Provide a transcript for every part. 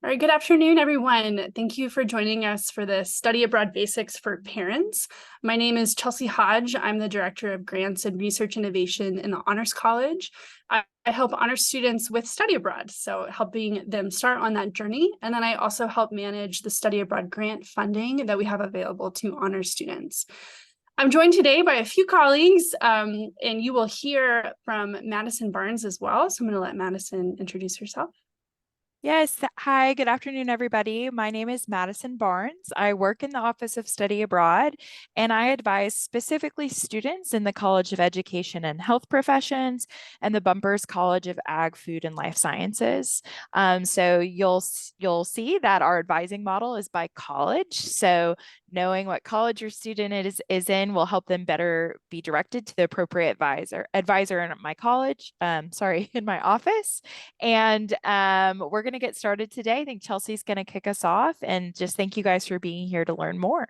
All right, good afternoon, everyone. Thank you for joining us for the Study Abroad Basics for Parents. My name is Chelsea Hodge. I'm the Director of Grants and Research Innovation in the Honors College. I help honors students with study abroad, so helping them start on that journey. And then I also help manage the study abroad grant funding that we have available to honors students. I'm joined today by a few colleagues, and you will hear from Madison Barnes as well. So I'm going to let Madison introduce herself. Yes. Hi, good afternoon, everybody. My name is Madison Barnes. I work in the Office of Study Abroad, and I advise specifically students in the College of Education and Health Professions and the Bumpers College of Ag, Food, and Life Sciences. So you'll see that our advising model is by college. So knowing what college your student is in will help them better be directed to the appropriate advisor in my college, in my office. And we're going to get started today. I think Chelsea's going to kick us off, and just thank you guys for being here to learn more.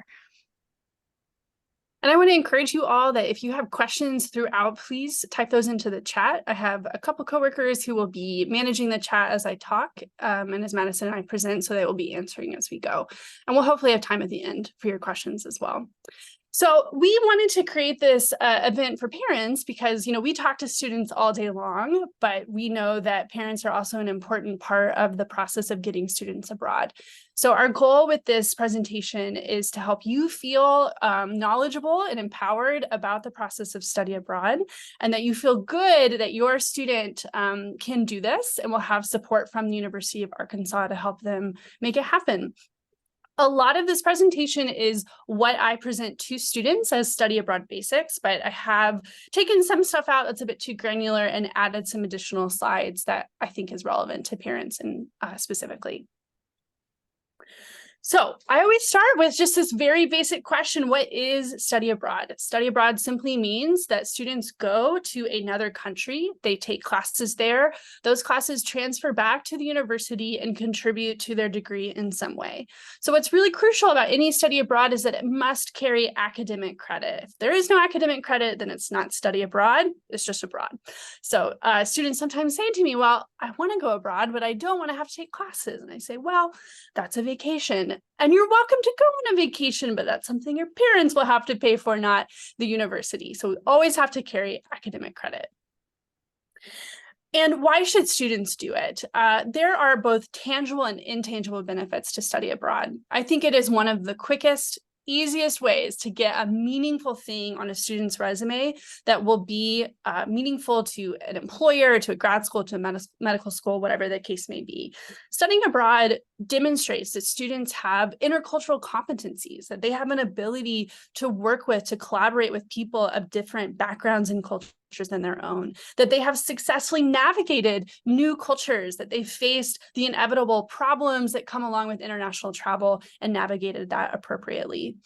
And I want to encourage you all that if you have questions throughout, please type those into the chat. I have a couple coworkers who will be managing the chat as I talk and as Madison and I present, so they will be answering as we go. And we'll hopefully have time at the end for your questions as well. So we wanted to create this event for parents because, we talk to students all day long, but we know that parents are also an important part of the process of getting students abroad. So our goal with this presentation is to help you feel knowledgeable and empowered about the process of study abroad, and that you feel good that your student can do this and will have support from the University of Arkansas to help them make it happen. A lot of this presentation is what I present to students as study abroad basics, but I have taken some stuff out that's a bit too granular and added some additional slides that I think is relevant to parents and specifically. So I always start with just this very basic question: what is study abroad? Study abroad simply means that students go to another country, they take classes there, those classes transfer back to the university and contribute to their degree in some way. So what's really crucial about any study abroad is that it must carry academic credit. If there is no academic credit, then it's not study abroad, it's just abroad. So students sometimes say to me, well, I want to go abroad, but I don't want to have to take classes. And I say, well, that's a vacation. And you're welcome to go on a vacation, but that's something your parents will have to pay for, not the university. So we always have to carry academic credit. And why should students do it? There are both tangible and intangible benefits to study abroad. I think it is one of the quickest, easiest ways to get a meaningful thing on a student's resume that will be meaningful to an employer, to a grad school, to a medical school, whatever the case may be. Studying abroad demonstrates that students have intercultural competencies, that they have an ability to work with, to collaborate with people of different backgrounds and cultures than their own, that they have successfully navigated new cultures, that they've faced the inevitable problems that come along with international travel and navigated that appropriately.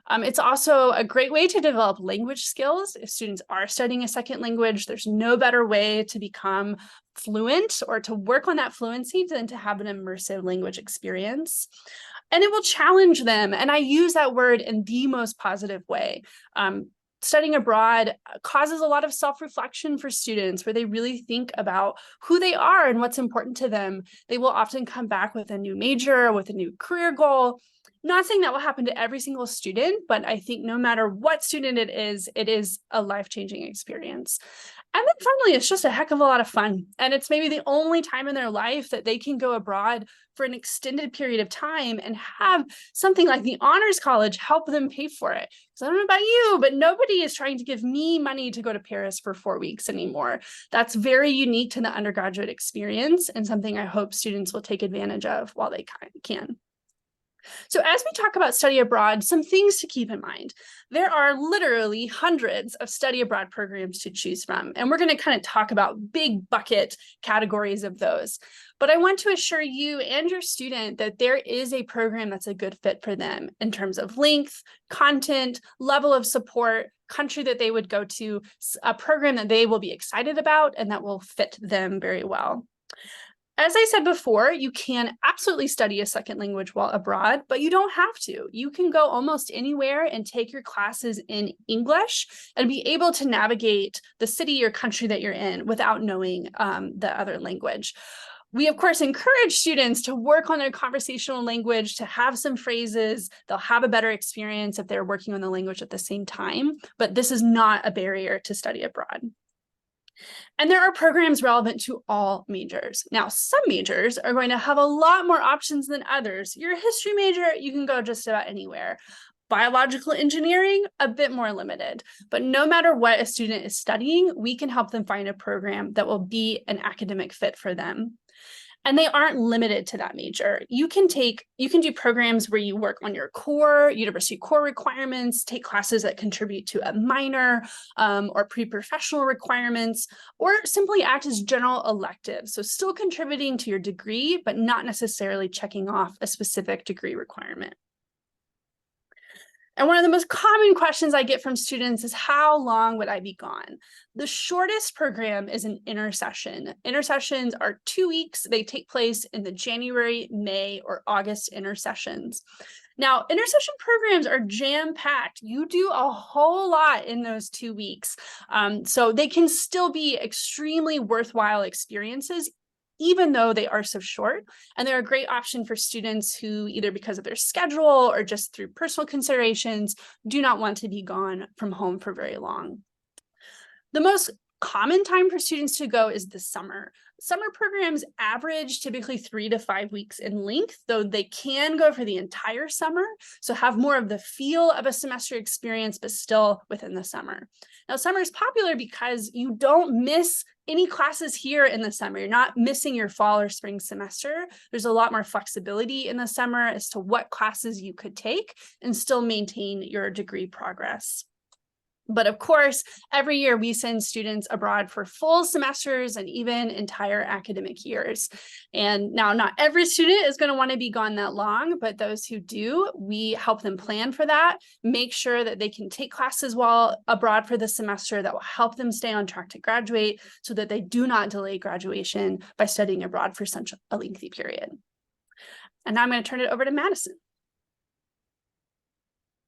It's also a great way to develop language skills. If students are studying a second language, there's no better way to become fluent or to work on that fluency than to have an immersive language experience. And it will challenge them. And I use that word in the most positive way. Studying abroad causes a lot of self-reflection for students, where they really think about who they are and what's important to them. They will often come back with a new major, with a new career goal. Not saying that will happen to every single student, but I think no matter what student it is a life-changing experience. And then finally, it's just a heck of a lot of fun. And it's maybe the only time in their life that they can go abroad for an extended period of time and have something like the Honors College help them pay for it. So I don't know about you, but nobody is trying to give me money to go to Paris for 4 weeks anymore. That's very unique to the undergraduate experience and something I hope students will take advantage of while they can. So as we talk about study abroad, some things to keep in mind. There are literally hundreds of study abroad programs to choose from, and we're going to kind of talk about big bucket categories of those. But I want to assure you and your student that there is a program that's a good fit for them in terms of length, content, level of support, country that they would go to, a program that they will be excited about and that will fit them very well. As I said before, you can absolutely study a second language while abroad, but you don't have to. You can go almost anywhere and take your classes in English and be able to navigate the city or country that you're in without knowing the other language. We, of course, encourage students to work on their conversational language, to have some phrases. They'll have a better experience if they're working on the language at the same time, but this is not a barrier to study abroad. And there are programs relevant to all majors. Now, some majors are going to have a lot more options than others. You're a history major, you can go just about anywhere. Biological engineering, a bit more limited. But no matter what a student is studying, we can help them find a program that will be an academic fit for them. And they aren't limited to that major. You can do programs where you work on your core, university core requirements, take classes that contribute to a minor or pre-professional requirements, or simply act as general electives. So still contributing to your degree, but not necessarily checking off a specific degree requirement. And one of the most common questions I get from students is, how long would I be gone? The shortest program is an intersession. Intersessions are 2 weeks. They take place in the January, May, or August intersessions. Now, intersession programs are jam-packed. You do a whole lot in those 2 weeks. So they can still be extremely worthwhile experiences, even though they are so short. And they're a great option for students who, either because of their schedule or just through personal considerations, do not want to be gone from home for very long. The most common time for students to go is the summer. Summer programs average typically 3 to 5 weeks in length, though they can go for the entire summer, so have more of the feel of a semester experience, but still within the summer. Now, summer is popular because you don't miss any classes here in the summer. You're not missing your fall or spring semester. There's a lot more flexibility in the summer as to what classes you could take and still maintain your degree progress. But of course, every year we send students abroad for full semesters and even entire academic years. And now not every student is going to want to be gone that long, but those who do, we help them plan for that, make sure that they can take classes while abroad for the semester that will help them stay on track to graduate so that they do not delay graduation by studying abroad for such a lengthy period. And now I'm going to turn it over to Madison.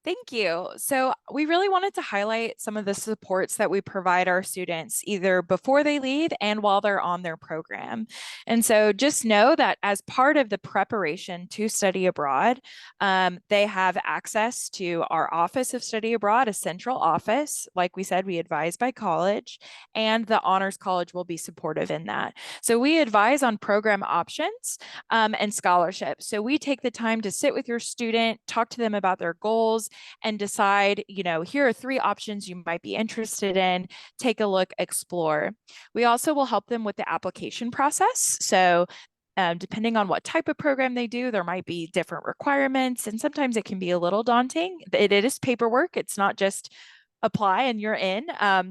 Thank you. So we really wanted to highlight some of the supports that we provide our students either before they leave and while they're on their program. And so just know that as part of the preparation to study abroad, they have access to our Office of Study Abroad, a central office. Like we said, we advise by college, and the Honors College will be supportive in that. So we advise on program options and scholarships. So we take the time to sit with your student, talk to them about their goals, and decide, here are 3 options you might be interested in. Take a look, explore. We also will help them with the application process. So depending on what type of program they do, there might be different requirements, and sometimes it can be a little daunting. It is paperwork. It's not just apply and you're in.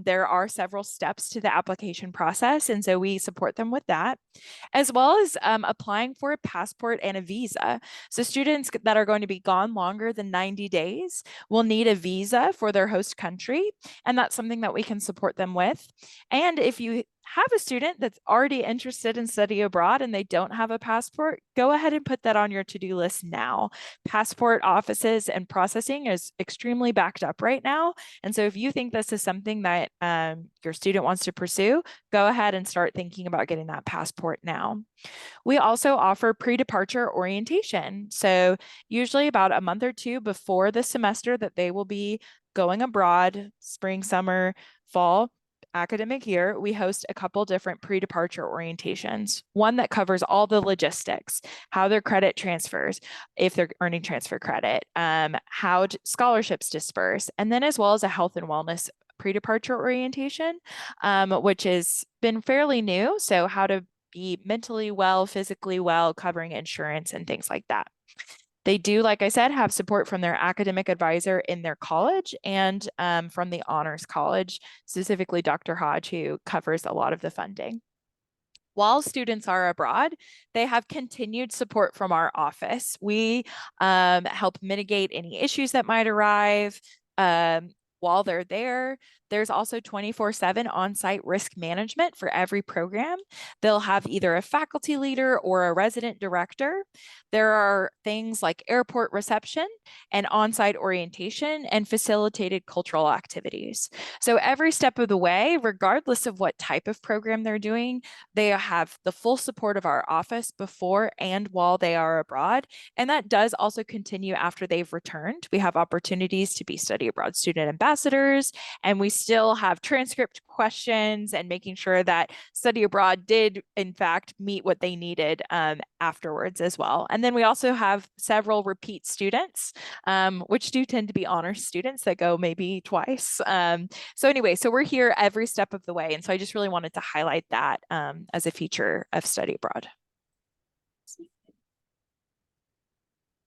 There are several steps to the application process, and so we support them with that, as well as applying for a passport and a visa. So students that are going to be gone longer than 90 days will need a visa for their host country, and that's something that we can support them with. And if you have a student that's already interested in study abroad and they don't have a passport, go ahead and put that on your to-do list now. Passport offices and processing is extremely backed up right now. And so if you think this is something that your student wants to pursue, go ahead and start thinking about getting that passport now. We also offer pre-departure orientation. So usually about a month or 2 before the semester that they will be going abroad, spring, summer, fall academic year, we host a couple different pre-departure orientations. One that covers all the logistics, how their credit transfers, if they're earning transfer credit, how scholarships disperse, and then as well as a health and wellness pre-departure orientation, which has been fairly new. So how to be mentally well, physically well, covering insurance and things like that. They do, like I said, have support from their academic advisor in their college and from the Honors College, specifically Dr. Hodge, who covers a lot of the funding. While students are abroad, they have continued support from our office. We help mitigate any issues that might arrive while they're there. There's also 24/7 on-site risk management for every program. They'll have either a faculty leader or a resident director. There are things like airport reception and on-site orientation and facilitated cultural activities. So every step of the way, regardless of what type of program they're doing, they have the full support of our office before and while they are abroad. And that does also continue after they've returned. We have opportunities to be study abroad student ambassadors, and we still have transcript questions and making sure that study abroad did in fact meet what they needed afterwards as well. And then we also have several repeat students, which do tend to be honor students that go maybe twice. So anyway, so we're here every step of the way. And so I just really wanted to highlight that as a feature of study abroad.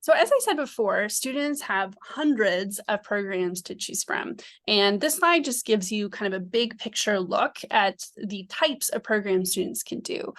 So as I said before, students have hundreds of programs to choose from. And this slide just gives you kind of a big picture look at the types of programs students can do.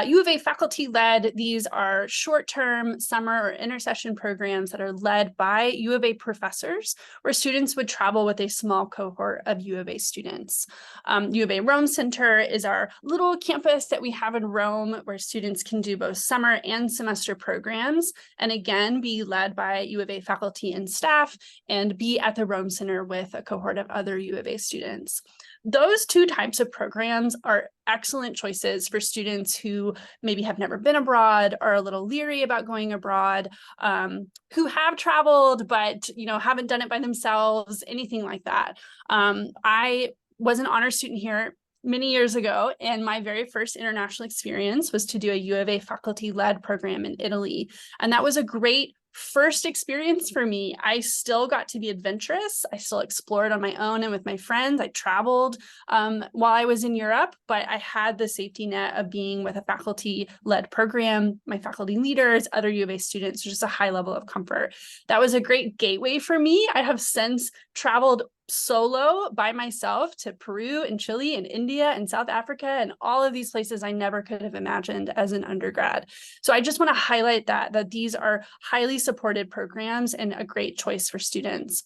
U of A faculty-led, these are short-term summer or intersession programs that are led by U of A professors, where students would travel with a small cohort of U of A students. U of A Rome Center is our little campus that we have in Rome, where students can do both summer and semester programs. And again, be led by U of A faculty and staff, and be at the Rome Center with a cohort of other U of A students. Those two types of programs are excellent choices for students who maybe have never been abroad, are a little leery about going abroad, who have traveled but haven't done it by themselves, anything like that. I was an honor student here many years ago, and my very first international experience was to do a U of A faculty-led program in Italy. And that was a great first experience for me. I still got to be adventurous. I still explored on my own and with my friends. I traveled while I was in Europe, but I had the safety net of being with a faculty-led program, my faculty leaders, other U of A students, just a high level of comfort. That was a great gateway for me. I have since traveled solo by myself to Peru and Chile and India and South Africa and all of these places I never could have imagined as an undergrad. So I just want to highlight that these are highly supported programs and a great choice for students.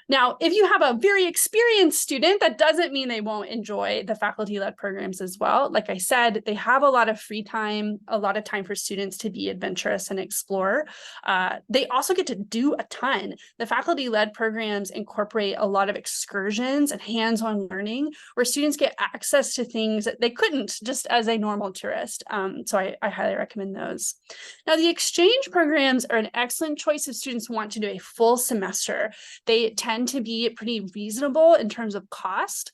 Now, if you have a very experienced student, that doesn't mean they won't enjoy the faculty-led programs as well. Like I said, they have a lot of free time, a lot of time for students to be adventurous and explore. They also get to do a ton. The faculty-led programs incorporate a lot of excursions and hands-on learning where students get access to things that they couldn't just as a normal tourist. So I highly recommend those. Now, the exchange programs are an excellent choice if students want to do a full semester. They tend to be pretty reasonable in terms of cost.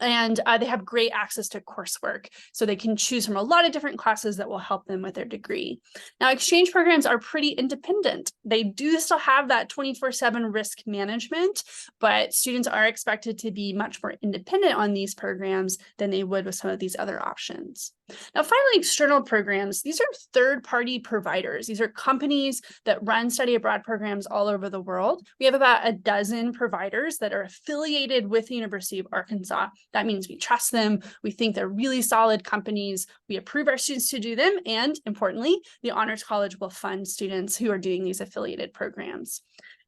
And they have great access to coursework. So they can choose from a lot of different classes that will help them with their degree. Now, exchange programs are pretty independent. They do still have that 24/7 risk management, but students are expected to be much more independent on these programs than they would with some of these other options. Now, finally, external programs. These are third-party providers. These are companies that run study abroad programs all over the world. We have about a dozen providers that are affiliated with the University of Arkansas. That means we trust them. We think they're really solid companies. We approve our students to do them. And importantly, the Honors College will fund students who are doing these affiliated programs.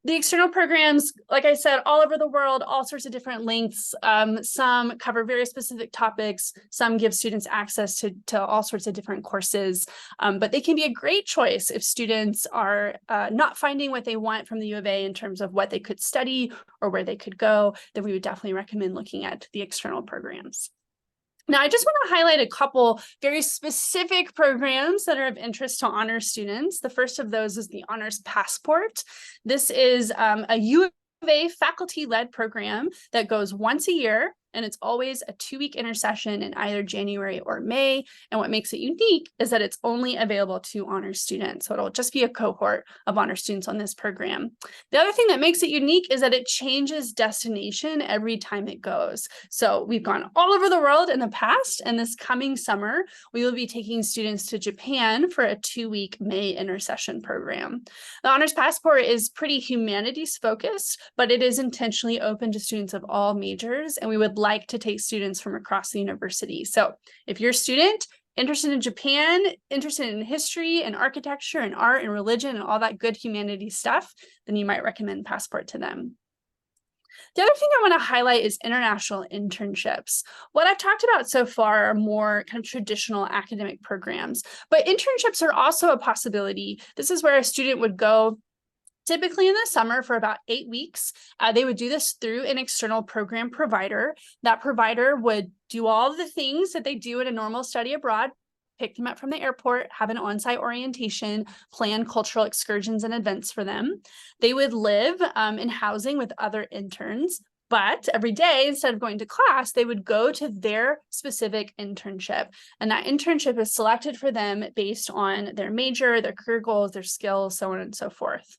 The external programs, like I said, all over the world, all sorts of different lengths. Some cover very specific topics. Some give students access to all sorts of different courses. But they can be a great choice if students are not finding what they want from the U of A in terms of what they could study or where they could go. Then we would definitely recommend looking at the external programs. Now, I just want to highlight a couple very specific programs that are of interest to honors students. The first of those is the Honors Passport. This is a U of A faculty-led program that goes once a year, and it's always a 2-week intersession in either January or May. And what makes it unique is that it's only available to honors students. So it'll just be a cohort of honors students on this program. The other thing that makes it unique is that it changes destination every time it goes. So we've gone all over the world in the past, and this coming summer, we will be taking students to Japan for a 2-week May intersession program. The Honors Passport is pretty humanities focused, but it is intentionally open to students of all majors, and we would like to take students from across the university. So if you're a student interested in Japan, interested in history and architecture and art and religion and all that good humanities stuff, then you might recommend Passport to them. The other thing I want to highlight is international internships. What I've talked about so far are more kind of traditional academic programs, but internships are also a possibility. This is where a student would go typically in the summer for about 8 weeks. They would do this through an external program provider. That provider would do all the things that they do in a normal study abroad, pick them up from the airport, have an on-site orientation, plan cultural excursions and events for them. They would live in housing with other interns, but every day, instead of going to class, they would go to their specific internship. And that internship is selected for them based on their major, their career goals, their skills, so on and so forth.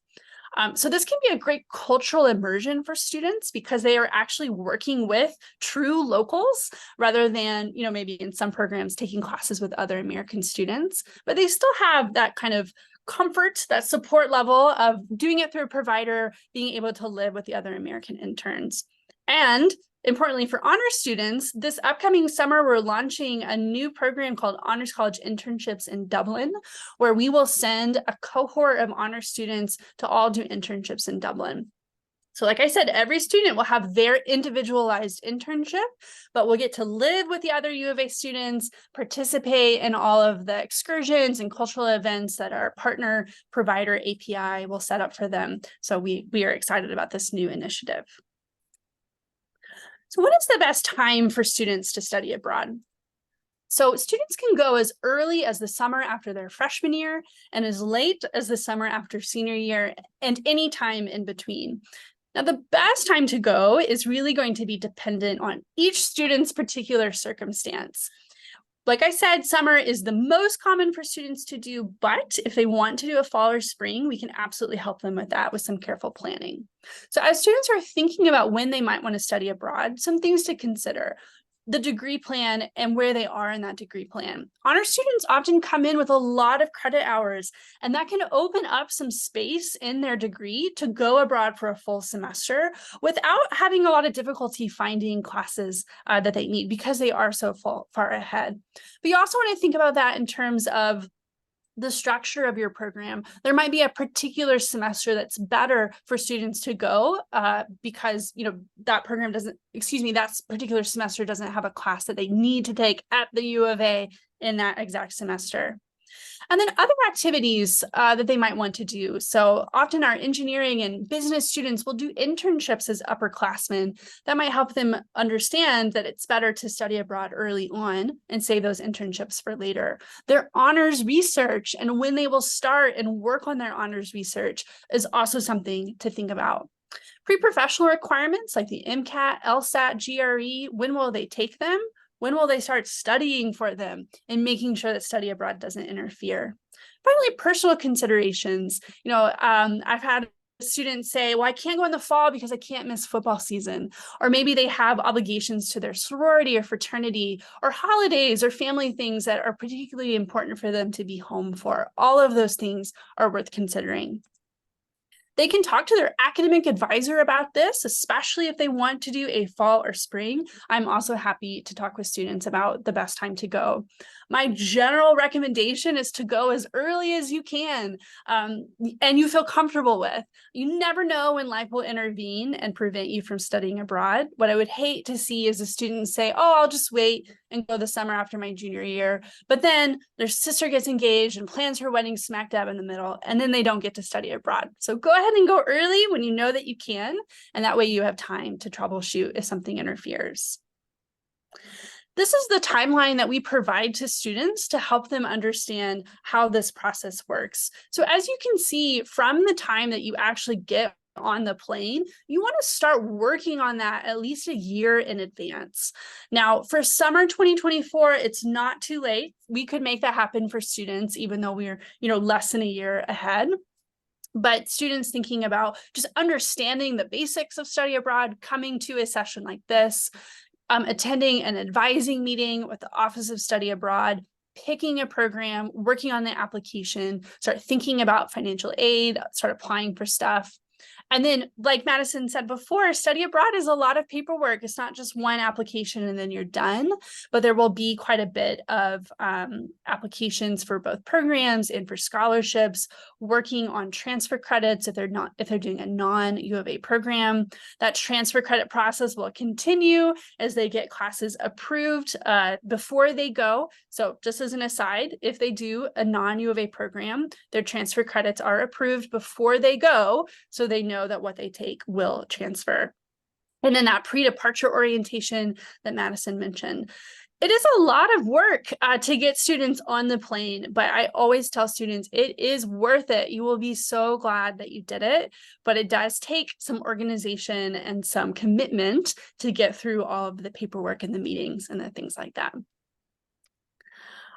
So this can be a great cultural immersion for students because they are actually working with true locals rather than, maybe in some programs taking classes with other American students, but they still have that kind of comfort, that support level of doing it through a provider, being able to live with the other American interns. And importantly for honor students, this upcoming summer, we're launching a new program called Honors College Internships in Dublin, where we will send a cohort of honor students to all do internships in Dublin. So like I said, every student will have their individualized internship, but we'll get to live with the other U of A students, participate in all of the excursions and cultural events that our partner provider API will set up for them. So we are excited about this new initiative. So what is the best time for students to study abroad? So students can go as early as the summer after their freshman year and as late as the summer after senior year and any time in between. Now, the best time to go is really going to be dependent on each student's particular circumstance. Like I said, summer is the most common for students to do, but if they want to do a fall or spring, we can absolutely help them with that with some careful planning. So as students are thinking about when they might want to study abroad, some things to consider: the degree plan and where they are in that degree plan. Honor students often come in with a lot of credit hours, and that can open up some space in their degree to go abroad for a full semester without having a lot of difficulty finding classes that they need because they are so far ahead. But you also want to think about that in terms of the structure of your program. There might be a particular semester that's better for students to go because that particular semester doesn't have a class that they need to take at the U of A in that exact semester. And then other activities that they might want to do. So often our engineering and business students will do internships as upperclassmen. That might help them understand that it's better to study abroad early on and save those internships for later. Their honors research and when they will start and work on their honors research is also something to think about. Pre-professional requirements like the MCAT, LSAT, GRE, when will they take them? When will they start studying for them and making sure that study abroad doesn't interfere? Finally, personal considerations. I've had students say, well, I can't go in the fall because I can't miss football season. Or maybe they have obligations to their sorority or fraternity or holidays or family things that are particularly important for them to be home for. All of those things are worth considering. They can talk to their academic advisor about this, especially if they want to do a fall or spring. I'm also happy to talk with students about the best time to go. My general recommendation is to go as early as you can and you feel comfortable with. You never know when life will intervene and prevent you from studying abroad. What I would hate to see is a student say, oh, I'll just wait and go the summer after my junior year. But then their sister gets engaged and plans her wedding smack dab in the middle, and then they don't get to study abroad. So go ahead and go early when you know that you can, and that way you have time to troubleshoot if something interferes. This is the timeline that we provide to students to help them understand how this process works. So as you can see, from the time that you actually get on the plane, you want to start working on that at least a year in advance. Now, for summer 2024, it's not too late. We could make that happen for students, even though we're, less than a year ahead. But students thinking about just understanding the basics of study abroad, coming to a session like this, attending an advising meeting with the Office of Study Abroad, picking a program, working on the application, start thinking about financial aid, start applying for stuff. And then, like Madison said before, study abroad is a lot of paperwork. It's not just one application and then you're done, but there will be quite a bit of applications for both programs and for scholarships, working on transfer credits if they're doing a non-U of A program. That transfer credit process will continue as they get classes approved before they go. So just as an aside, if they do a non-U of A program, their transfer credits are approved before they go, so they know that what they take will transfer. And then that pre-departure orientation that Madison mentioned. It is a lot of work to get students on the plane, but I always tell students it is worth it. You will be so glad that you did it, but it does take some organization and some commitment to get through all of the paperwork and the meetings and the things like that.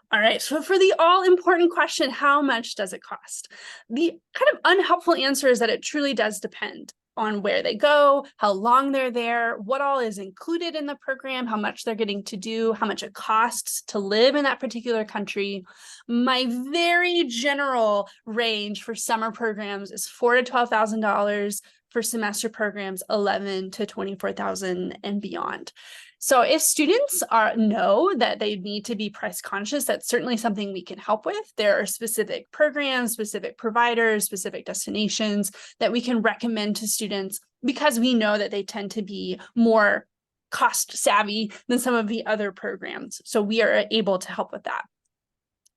All right, so for the all-important question, how much does it cost? The kind of unhelpful answer is that it truly does depend on where they go, how long they're there, what all is included in the program, how much they're getting to do, how much it costs to live in that particular country. My very general range for summer programs is $4,000 to $12,000. For semester programs, $11,000 to $24,000 and beyond. So if students know that they need to be price conscious, that's certainly something we can help with. There are specific programs, specific providers, specific destinations that we can recommend to students because we know that they tend to be more cost savvy than some of the other programs. So we are able to help with that.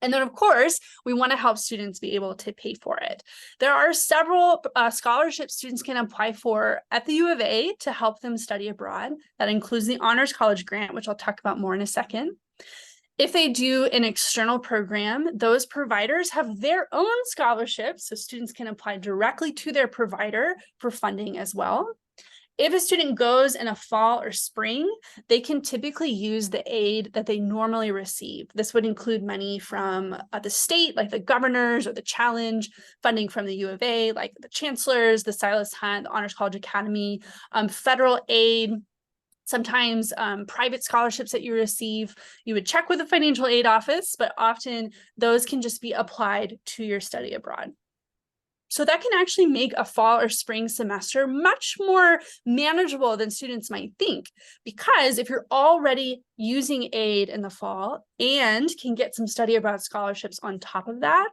And then, of course, we want to help students be able to pay for it. There are several scholarships students can apply for at the U of A to help them study abroad. That includes the Honors College Grant, which I'll talk about more in a second. If they do an external program, those providers have their own scholarships, so students can apply directly to their provider for funding as well. If a student goes in a fall or spring, they can typically use the aid that they normally receive. This would include money from the state, like the governors or the challenge, funding from the U of A, like the chancellors, the Silas Hunt, the Honors College Academy, federal aid, sometimes private scholarships that you receive. You would check with the financial aid office, but often those can just be applied to your study abroad. So that can actually make a fall or spring semester much more manageable than students might think, because if you're already using aid in the fall and can get some study abroad scholarships on top of that,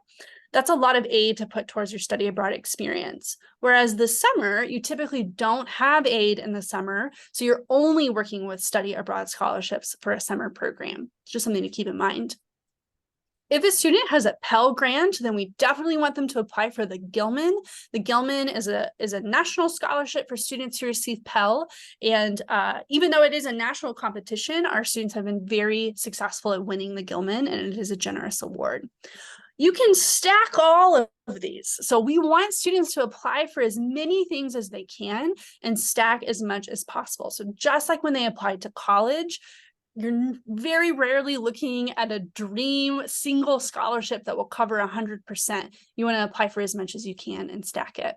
that's a lot of aid to put towards your study abroad experience. Whereas the summer, you typically don't have aid in the summer, so you're only working with study abroad scholarships for a summer program. It's just something to keep in mind. If a student has a Pell Grant, then we definitely want them to apply for the Gilman. The Gilman is a national scholarship for students who receive Pell. And even though it is a national competition, our students have been very successful at winning the Gilman, and it is a generous award. You can stack all of these. So we want students to apply for as many things as they can and stack as much as possible. So just like when they applied to college, you're very rarely looking at a dream single scholarship that will cover 100%. You want to apply for as much as you can and stack it.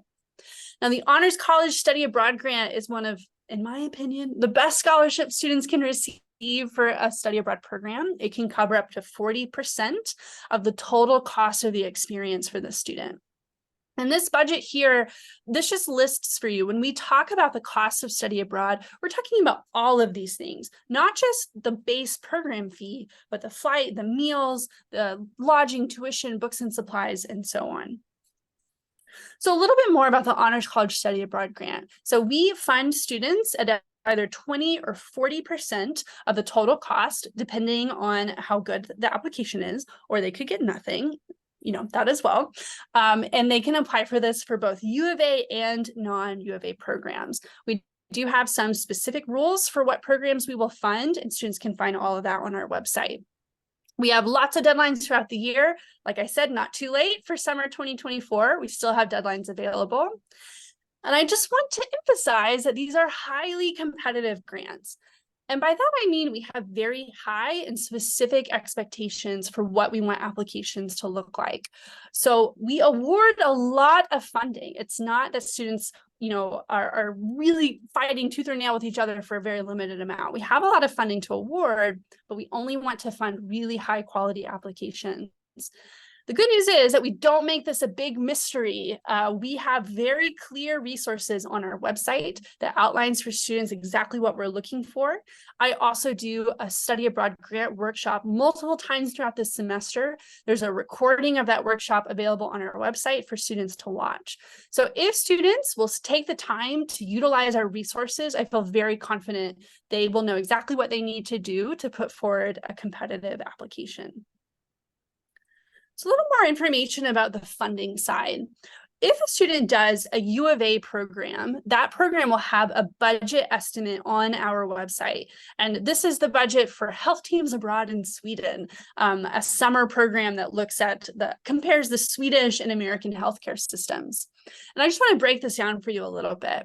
Now, the Honors College Study Abroad Grant is one of, in my opinion, the best scholarships students can receive for a study abroad program. It can cover up to 40% of the total cost of the experience for the student. And this budget here, this just lists for you, when we talk about the cost of study abroad, we're talking about all of these things, not just the base program fee, but the flight, the meals, the lodging, tuition, books and supplies, and so on. So a little bit more about the Honors College Study Abroad Grant. So we fund students at either 20 or 40% of the total cost, depending on how good the application is, or they could get nothing. You know, that as well. And they can apply for this for both U of A and non-U of A programs. We do have some specific rules for what programs we will fund, and students can find all of that on our website. We have lots of deadlines throughout the year. Like I said, not too late for summer 2024. We still have deadlines available. And I just want to emphasize that these are highly competitive grants. And by that, I mean we have very high and specific expectations for what we want applications to look like. So we award a lot of funding. It's not that students, are really fighting tooth or nail with each other for a very limited amount. We have a lot of funding to award, but we only want to fund really high quality applications. The good news is that we don't make this a big mystery. We have very clear resources on our website that outlines for students exactly what we're looking for. I also do a study abroad grant workshop multiple times throughout this semester. There's a recording of that workshop available on our website for students to watch. So if students will take the time to utilize our resources, I feel very confident they will know exactly what they need to do to put forward a competitive application. So a little more information about the funding side. If a student does a U of A program, that program will have a budget estimate on our website. And this is the budget for Health Teams Abroad in Sweden, a summer program that compares the Swedish and American healthcare systems. And I just want to break this down for you a little bit.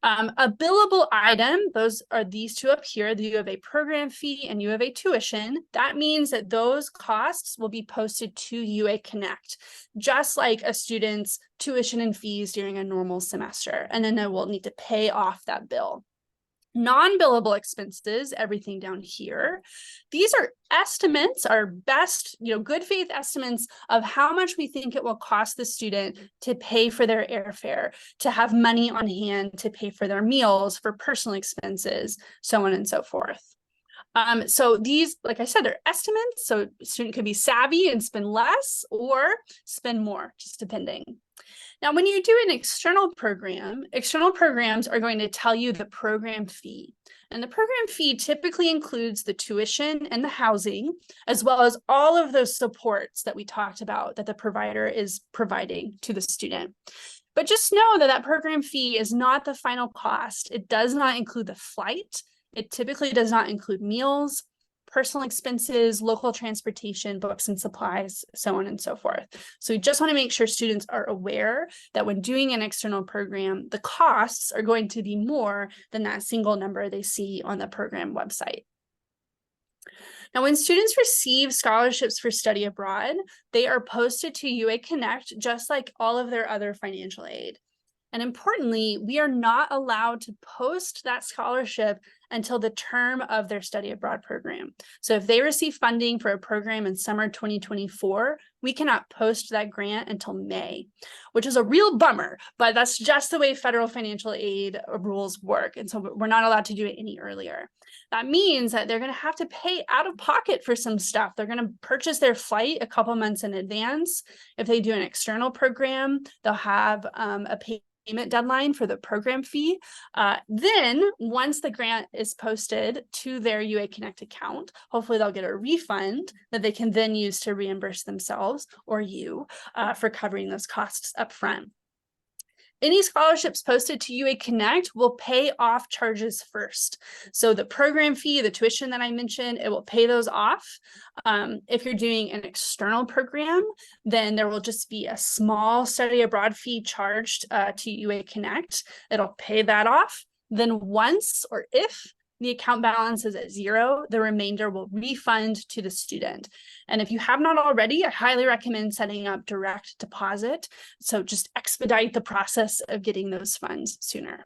A billable item, those are these two up here, the U of A program fee and U of A tuition. That means that those costs will be posted to UA Connect, just like a student's tuition and fees during a normal semester. And then they will need to pay off that bill. Non-billable expenses, everything down here. These are estimates, our best, good faith estimates of how much we think it will cost the student to pay for their airfare, to have money on hand to pay for their meals, for personal expenses, so on and so forth. So these, like I said, are estimates. So a student could be savvy and spend less or spend more, just depending. Now, when you do an external program, external programs are going to tell you the program fee. And the program fee typically includes the tuition and the housing, as well as all of those supports that we talked about that the provider is providing to the student. But just know that that program fee is not the final cost. It does not include the flight. It typically does not include meals, personal expenses, local transportation, books and supplies, so on and so forth. So we just want to make sure students are aware that when doing an external program, the costs are going to be more than that single number they see on the program website. Now, when students receive scholarships for study abroad, they are posted to UA Connect just like all of their other financial aid. And importantly, we are not allowed to post that scholarship until the term of their study abroad program. So if they receive funding for a program in summer 2024, we cannot post that grant until May, which is a real bummer, but that's just the way federal financial aid rules work. And so we're not allowed to do it any earlier. That means that they're going to have to pay out of pocket for some stuff. They're going to purchase their flight a couple months in advance. If they do an external program, they'll have a payment deadline for the program fee. Then once the grant is posted to their UA Connect account, hopefully they'll get a refund that they can then use to reimburse themselves or you for covering those costs up front. Any scholarships posted to UA Connect will pay off charges first. So the program fee, the tuition that I mentioned, it will pay those off. If you're doing an external program, then there will just be a small study abroad fee charged to UA Connect. It'll pay that off. Then once or if the account balance is at zero, the remainder will refund to the student. And if you have not already, I highly recommend setting up direct deposit. So just expedite the process of getting those funds sooner.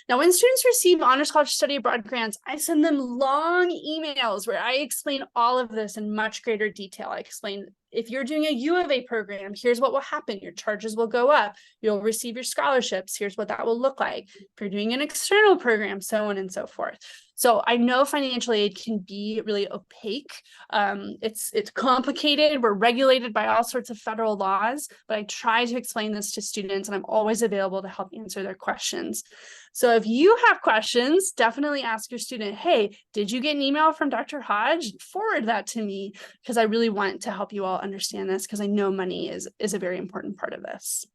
Now, when students receive Honors College Study Abroad grants, I send them long emails where I explain all of this in much greater detail. I explain if you're doing a U of A program, here's what will happen. Your charges will go up. You'll receive your scholarships. Here's what that will look like. If you're doing an external program, so on and so forth. So I know financial aid can be really opaque. It's complicated. We're regulated by all sorts of federal laws, but I try to explain this to students and I'm always available to help answer their questions. So if you have questions, definitely ask your student, hey, did you get an email from Dr. Hodge? Forward that to me because I really want to help you all understand this because I know money is a very important part of this.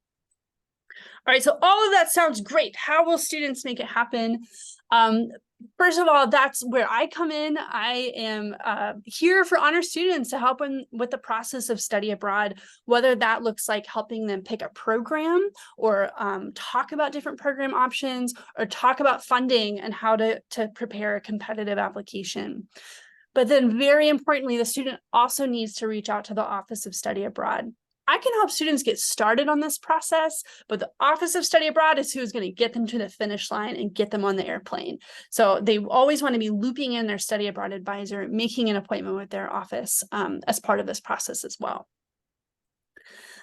All right, so all of that sounds great. How will students make it happen? First of all, that's where I come in. I am here for honor students to help them with the process of study abroad, whether that looks like helping them pick a program or talk about different program options or talk about funding and how to prepare a competitive application. But then very importantly, the student also needs to reach out to the Office of Study Abroad. I can help students get started on this process, but the Office of Study Abroad is who's going to get them to the finish line and get them on the airplane. So they always want to be looping in their study abroad advisor, making an appointment with their office as part of this process as well.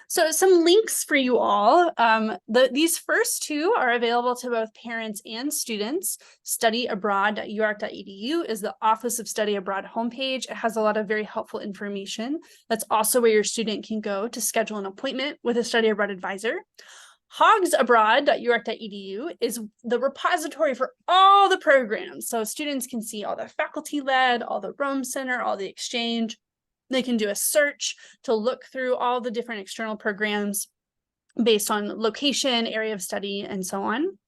So some links for you all. These first two are available to both parents and students. Studyabroad.uark.edu is the Office of Study Abroad homepage. It has a lot of very helpful information. That's also where your student can go to schedule an appointment with a study abroad advisor. Hogsabroad.uark.edu is the repository for all the programs. So students can see all the faculty-led, all the Rome Center, all the exchange. They can do a search to look through all the different external programs based on location, area of study, and so on.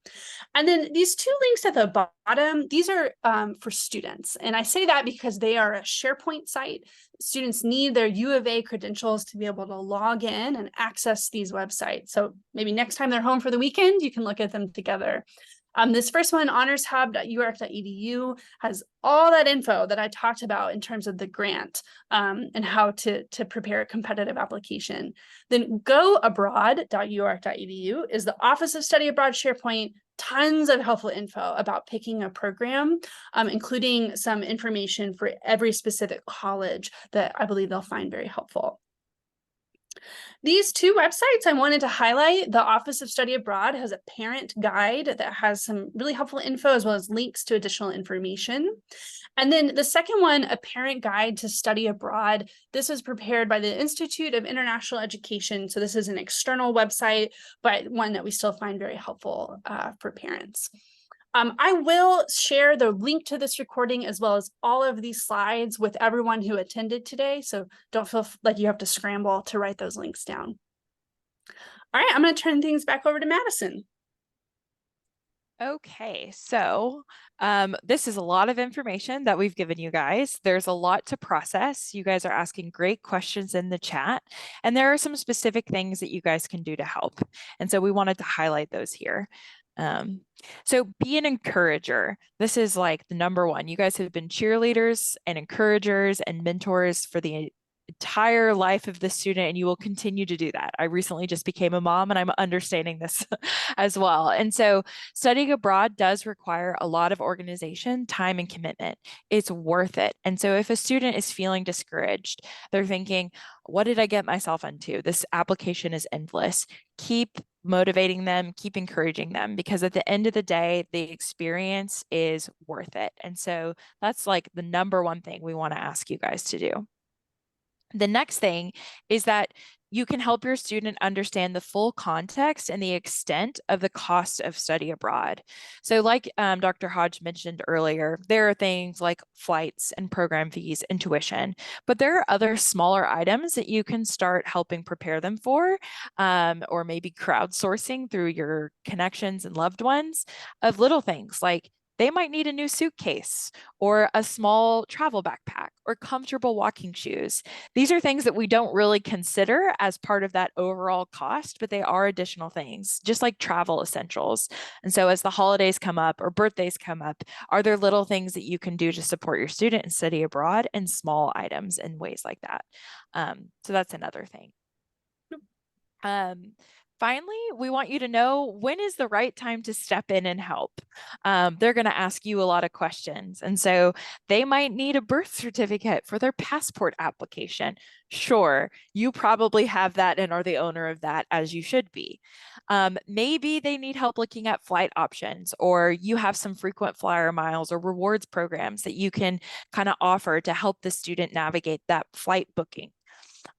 And then these two links at the bottom, these are for students. And I say that because they are a SharePoint site. Students need their U of A credentials to be able to log in and access these websites. So maybe next time they're home for the weekend, you can look at them together. This first one, honorshub.uark.edu, has all that info that I talked about in terms of the grant and how to prepare a competitive application. Then goabroad.uark.edu is the Office of Study Abroad SharePoint, tons of helpful info about picking a program, including some information for every specific college that I believe they'll find very helpful. These two websites I wanted to highlight. The Office of Study Abroad has a parent guide that has some really helpful info as well as links to additional information. And then the second one, a parent guide to study abroad. This is prepared by the Institute of International Education. So this is an external website, but one that we still find very helpful for parents. I will share the link to this recording as well as all of these slides with everyone who attended today. So don't feel like you have to scramble to write those links down. All right, I'm going to turn things back over to Madison. Okay, so this is a lot of information that we've given you guys. There's a lot to process. You guys are asking great questions in the chat, and there are some specific things that you guys can do to help. And so we wanted to highlight those here. So be an encourager. This is like the number one. You guys have been cheerleaders and encouragers and mentors for the entire life of the student, and you will continue to do that. I recently just became a mom, and I'm understanding this as well. And so studying abroad does require a lot of organization, time, and commitment. It's worth it. And so if a student is feeling discouraged, they're thinking, what did I get myself into? This application is endless. Keep motivating them, keep encouraging them, because at the end of the day, the experience is worth it. And so that's like the number one thing we want to ask you guys to do. The next thing is that you can help your student understand the full context and the extent of the cost of study abroad. So like Dr. Hodge mentioned earlier, there are things like flights and program fees and tuition, but there are other smaller items that you can start helping prepare them for, or maybe crowdsourcing through your connections and loved ones of little things like they might need a new suitcase or a small travel backpack or comfortable walking shoes. These are things that we don't really consider as part of that overall cost, but they are additional things, just like travel essentials. And so as the holidays come up or birthdays come up, are there little things that you can do to support your student and study abroad, and small items in ways like that? So that's another thing. Finally, we want you to know when is the right time to step in and help. They're going to ask you a lot of questions. And so they might need a birth certificate for their passport application. Sure, you probably have that and are the owner of that, as you should be. Maybe they need help looking at flight options, or you have some frequent flyer miles or rewards programs that you can kind of offer to help the student navigate that flight booking.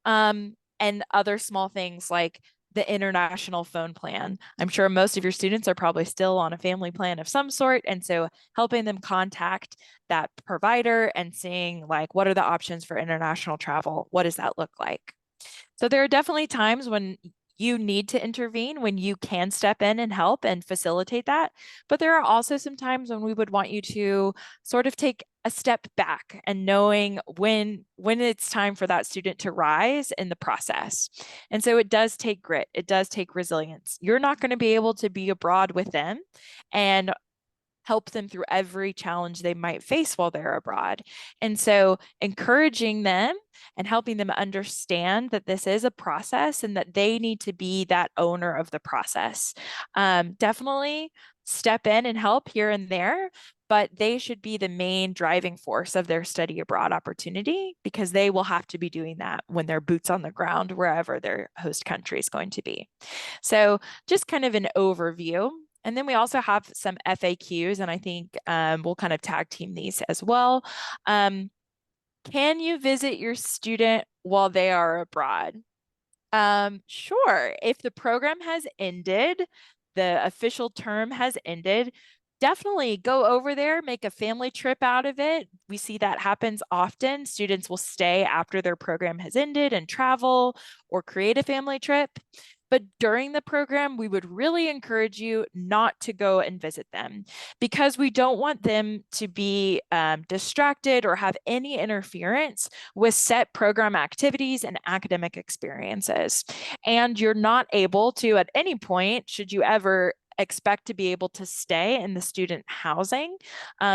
And other small things like the international phone plan. I'm sure most of your students are probably still on a family plan of some sort. And so helping them contact that provider and seeing like, what are the options for international travel? What does that look like? So there are definitely times when you need to intervene, when you can step in and help and facilitate that. But there are also some times when we would want you to sort of take a step back and knowing when it's time for that student to rise in the process. And so it does take grit. It does take resilience. You're not going to be able to be abroad with them and help them through every challenge they might face while they're abroad. And so encouraging them and helping them understand that this is a process and that they need to be that owner of the process. Definitely step in and help here and there, but they should be the main driving force of their study abroad opportunity because they will have to be doing that when their boots on the ground, wherever their host country is going to be. So just kind of an overview. And then we also have some FAQs, and I think we'll kind of tag team these as well. Can you visit your student while they are abroad? Sure. If the program has ended, the official term has ended, definitely go over there, make a family trip out of it. We see that happens often. Students will stay after their program has ended and travel or create a family trip. But during the program, we would really encourage you not to go and visit them because we don't want them to be distracted or have any interference with set program activities and academic experiences. And you're not able to, at any point, should you ever expect to be able to stay in the student housing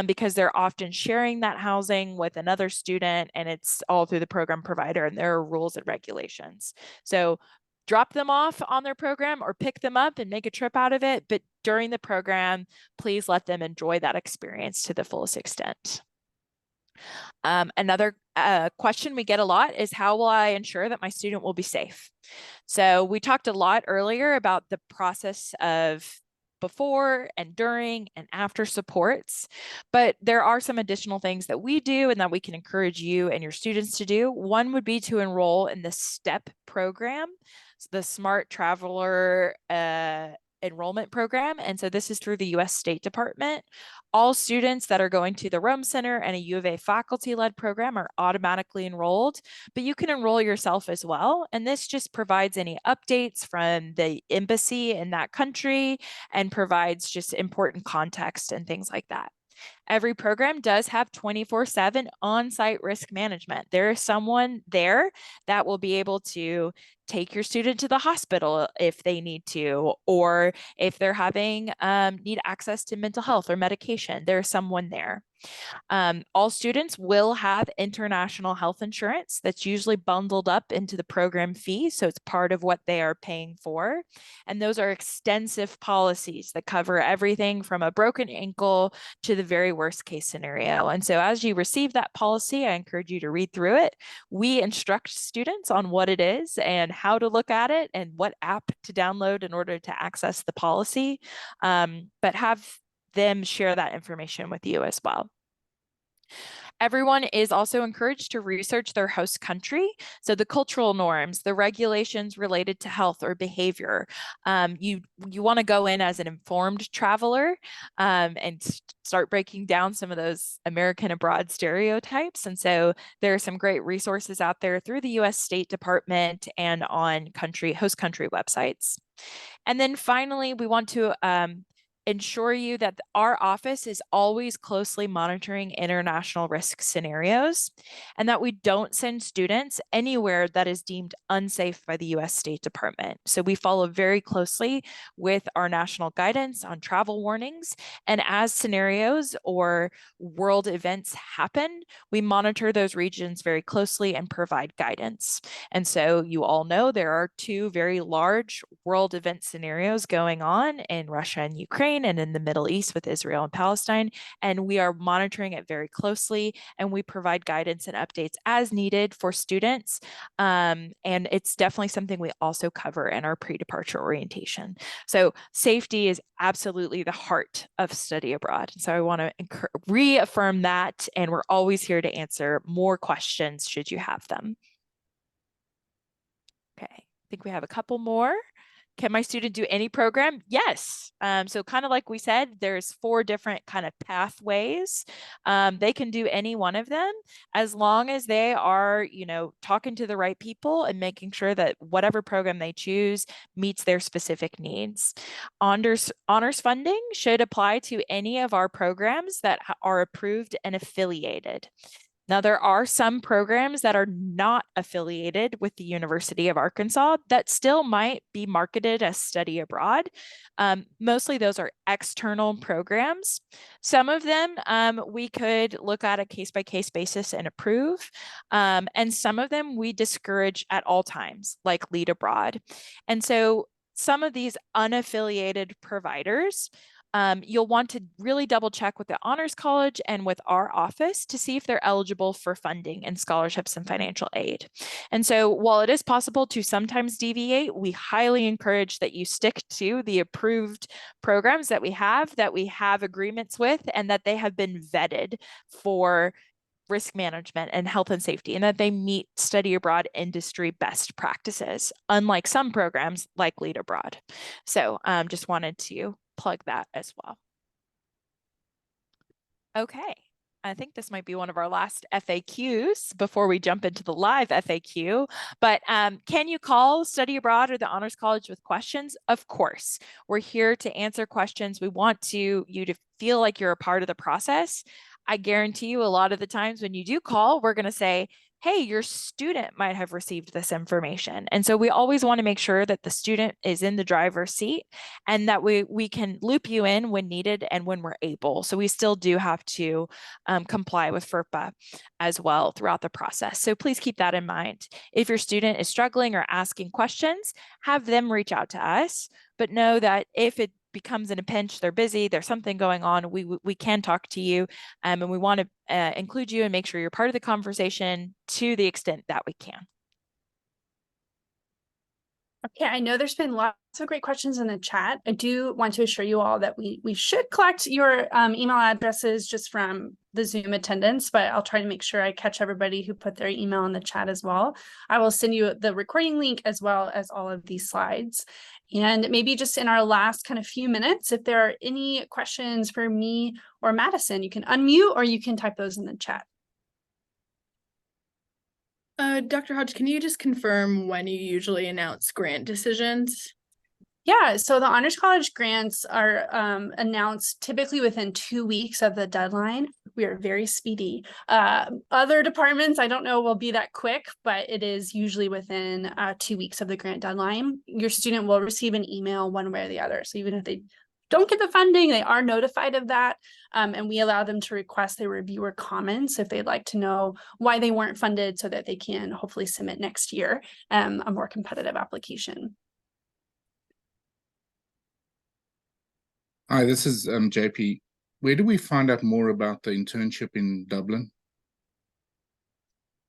because they're often sharing that housing with another student, and it's all through the program provider, and there are rules and regulations. So drop them off on their program or pick them up and make a trip out of it. But during the program, please let them enjoy that experience to the fullest extent. Another question we get a lot is, how will I ensure that my student will be safe? So we talked a lot earlier about the process of before and during and after supports, but there are some additional things that we do and that we can encourage you and your students to do. One would be to enroll in the STEP program, the Smart Traveler enrollment program. And so this is through the US State Department. All students that are going to the Rome Center and a U of A faculty-led program are automatically enrolled, but you can enroll yourself as well. And this just provides any updates from the embassy in that country and provides just important context and things like that. Every program does have 24/7 on-site risk management. There is someone there that will be able to take your student to the hospital if they need to, or if they're having need access to mental health or medication, there's someone there. All students will have international health insurance that's usually bundled up into the program fee. So it's part of what they are paying for. And those are extensive policies that cover everything from a broken ankle to the very worst case scenario. And so as you receive that policy, I encourage you to read through it. We instruct students on what it is and how to look at it and what app to download in order to access the policy, but have them share that information with you as well. Everyone is also encouraged to research their host country. So the cultural norms, the regulations related to health or behavior. You want to go in as an informed traveler and start breaking down some of those American abroad stereotypes. And so there are some great resources out there through the US State Department and on host country websites. And then finally, we want to ensure you that our office is always closely monitoring international risk scenarios and that we don't send students anywhere that is deemed unsafe by the US State Department. So we follow very closely with our national guidance on travel warnings. And as scenarios or world events happen, we monitor those regions very closely and provide guidance. And so you all know there are two very large world event scenarios going on in Russia and Ukraine and in the Middle East with Israel and Palestine. And we are monitoring it very closely, and we provide guidance and updates as needed for students. And it's definitely something we also cover in our pre-departure orientation. So safety is absolutely the heart of study abroad. So I want to reaffirm that, and we're always here to answer more questions should you have them. Okay, I think we have a couple more. Can my student do any program? Yes. So kind of like we said, there's 4 different kind of pathways. They can do any one of them as long as they are, talking to the right people and making sure that whatever program they choose meets their specific needs. Honors funding should apply to any of our programs that are approved and affiliated. Now, there are some programs that are not affiliated with the University of Arkansas that still might be marketed as study abroad. Mostly those are external programs. Some of them we could look at a case-by-case basis and approve. And some of them we discourage at all times, like Lead Abroad. And so some of these unaffiliated providers you'll want to really double check with the Honors College and with our office to see if they're eligible for funding and scholarships and financial aid. And so while it is possible to sometimes deviate, we highly encourage that you stick to the approved programs that we have agreements with, and that they have been vetted for risk management and health and safety, and that they meet study abroad industry best practices, unlike some programs like Lead Abroad. So just wanted to plug that as well. Okay, I think this might be one of our last FAQs before we jump into the live FAQ, but can you call Study Abroad or the Honors College with questions? Of course, we're here to answer questions. We want you to feel like you're a part of the process. I guarantee you a lot of the times when you do call, we're going to say, hey, your student might have received this information. And so we always want to make sure that the student is in the driver's seat and that we can loop you in when needed and when we're able. So we still do have to comply with FERPA as well throughout the process. So please keep that in mind. If your student is struggling or asking questions, have them reach out to us, but know that if it becomes in a pinch, they're busy, there's something going on, we can talk to you, and we want to include you and make sure you're part of the conversation to the extent that we can. Okay, I know there's been lots of great questions in the chat. I do want to assure you all that we should collect your email addresses just from the Zoom attendance, but I'll try to make sure I catch everybody who put their email in the chat as well. I will send you the recording link as well as all of these slides. And maybe just in our last kind of few minutes, if there are any questions for me or Madison, you can unmute or you can type those in the chat. Dr. Hodge, can you just confirm when you usually announce grant decisions? Yeah, so the Honors College grants are announced typically within 2 weeks of the deadline. We are very speedy. Other departments, I don't know, will be that quick, but it is usually within 2 weeks of the grant deadline. Your student will receive an email one way or the other. So even if they don't get the funding, they are notified of that. And we allow them to request a reviewer comments if they'd like to know why they weren't funded so that they can hopefully submit next year a more competitive application. Hi, this is JP. Where do we find out more about the internship in Dublin?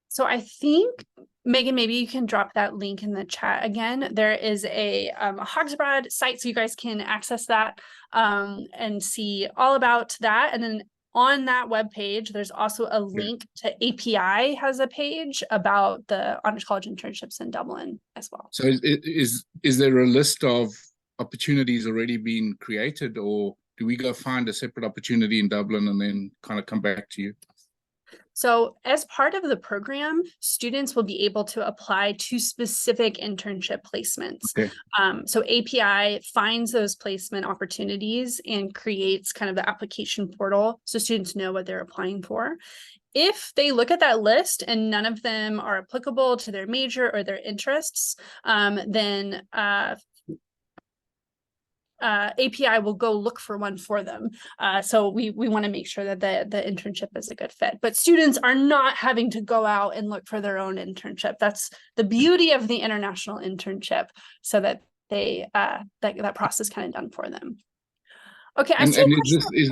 So I think, Megan, maybe you can drop that link in the chat again. There is a Hogs Abroad site, so you guys can access that and see all about that. And then on that webpage, there's also a link to API has a page about the Honors College internships in Dublin as well. So is there a list of opportunities already being created, or do we go find a separate opportunity in Dublin and then kind of come back to you? So as part of the program, students will be able to apply to specific internship placements. Okay. So API finds those placement opportunities and creates kind of the application portal so students know what they're applying for. If they look at that list and none of them are applicable to their major or their interests, then API will go look for one for them. So we want to make sure that the internship is a good fit. But students are not having to go out and look for their own internship. That's the beauty of the international internship, so that they that process kind of done for them. Okay, I see.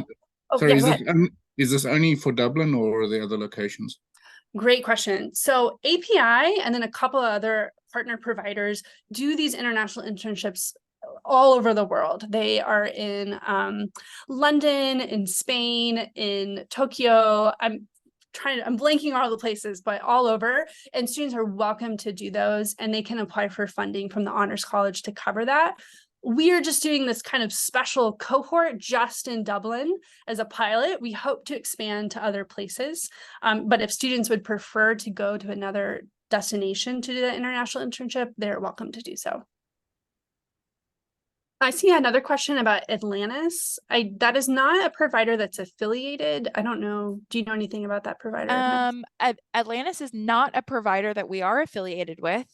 Is this only for Dublin or are there other locations? Great question. So API and then a couple of other partner providers do these international internships all over the world. They are in London, in Spain, in Tokyo. I'm blanking all the places, but all over. And students are welcome to do those, and they can apply for funding from the Honors College to cover that. We are just doing this kind of special cohort just in Dublin as a pilot. We hope to expand to other places. But if students would prefer to go to another destination to do the international internship, they're welcome to do so. I see another question about Atlantis. That is not a provider that's affiliated. I don't know. Do you know anything about that provider? Atlantis is not a provider that we are affiliated with.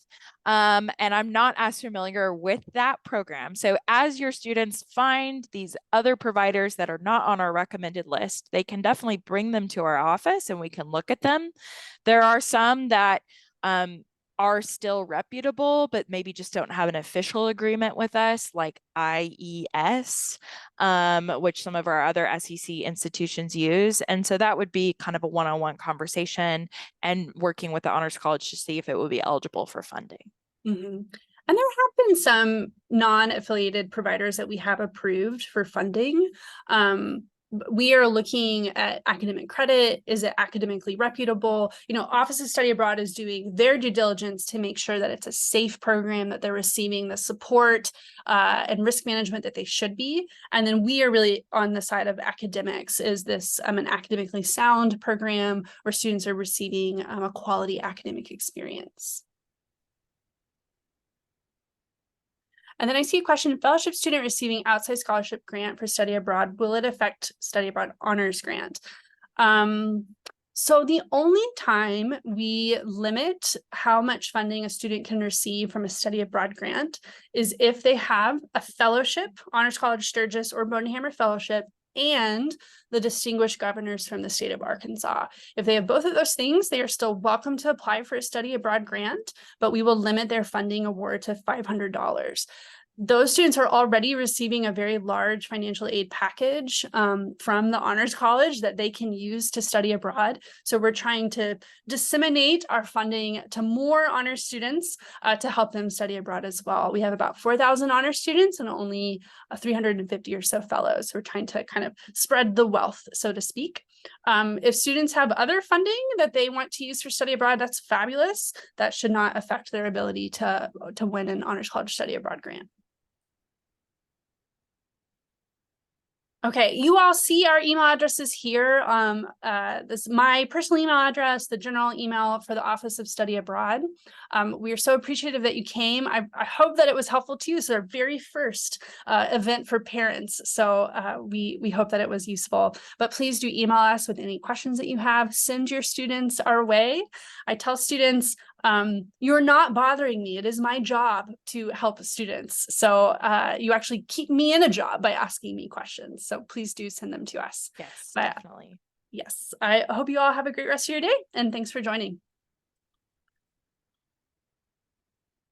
And I'm not as familiar with that program. So as your students find these other providers that are not on our recommended list, they can definitely bring them to our office and we can look at them. There are some that are still reputable, but maybe just don't have an official agreement with us, like IES, which some of our other SEC institutions use. And so that would be kind of a one-on-one conversation and working with the Honors College to see if it would be eligible for funding. Mm-hmm. And there have been some non-affiliated providers that we have approved for funding. We are looking at academic credit. Is it academically reputable? You know, Office of Study Abroad is doing their due diligence to make sure that it's a safe program, that they're receiving the support and risk management that they should be. And then we are really on the side of academics. Is this an academically sound program where students are receiving a quality academic experience? And then I see a question, fellowship student receiving outside scholarship grant for study abroad, will it affect study abroad honors grant? So the only time we limit how much funding a student can receive from a study abroad grant is if they have a fellowship, Honors College Sturgis or Bodenhammer Fellowship, and the distinguished governors from the state of Arkansas. If they have both of those things, they are still welcome to apply for a study abroad grant, but we will limit their funding award to $500. Those students are already receiving a very large financial aid package from the Honors College that they can use to study abroad. So we're trying to disseminate our funding to more honors students to help them study abroad as well. We have about 4,000 honors students and only 350 or so fellows. So we're trying to kind of spread the wealth, so to speak. If students have other funding that they want to use for study abroad, that's fabulous. That should not affect their ability to win an Honors College study abroad grant. Okay, you all see our email addresses here. This is my personal email address, the general email for the Office of Study Abroad. We are so appreciative that you came. I hope that it was helpful to you. It's our very first event for parents. So we hope that it was useful, but please do email us with any questions that you have. Send your students our way. I tell students, you're not bothering me. It is my job to help students. So you actually keep me in a job by asking me questions. So please do send them to us. Yes, But, definitely. yes, I hope you all have a great rest of your day, and thanks for joining.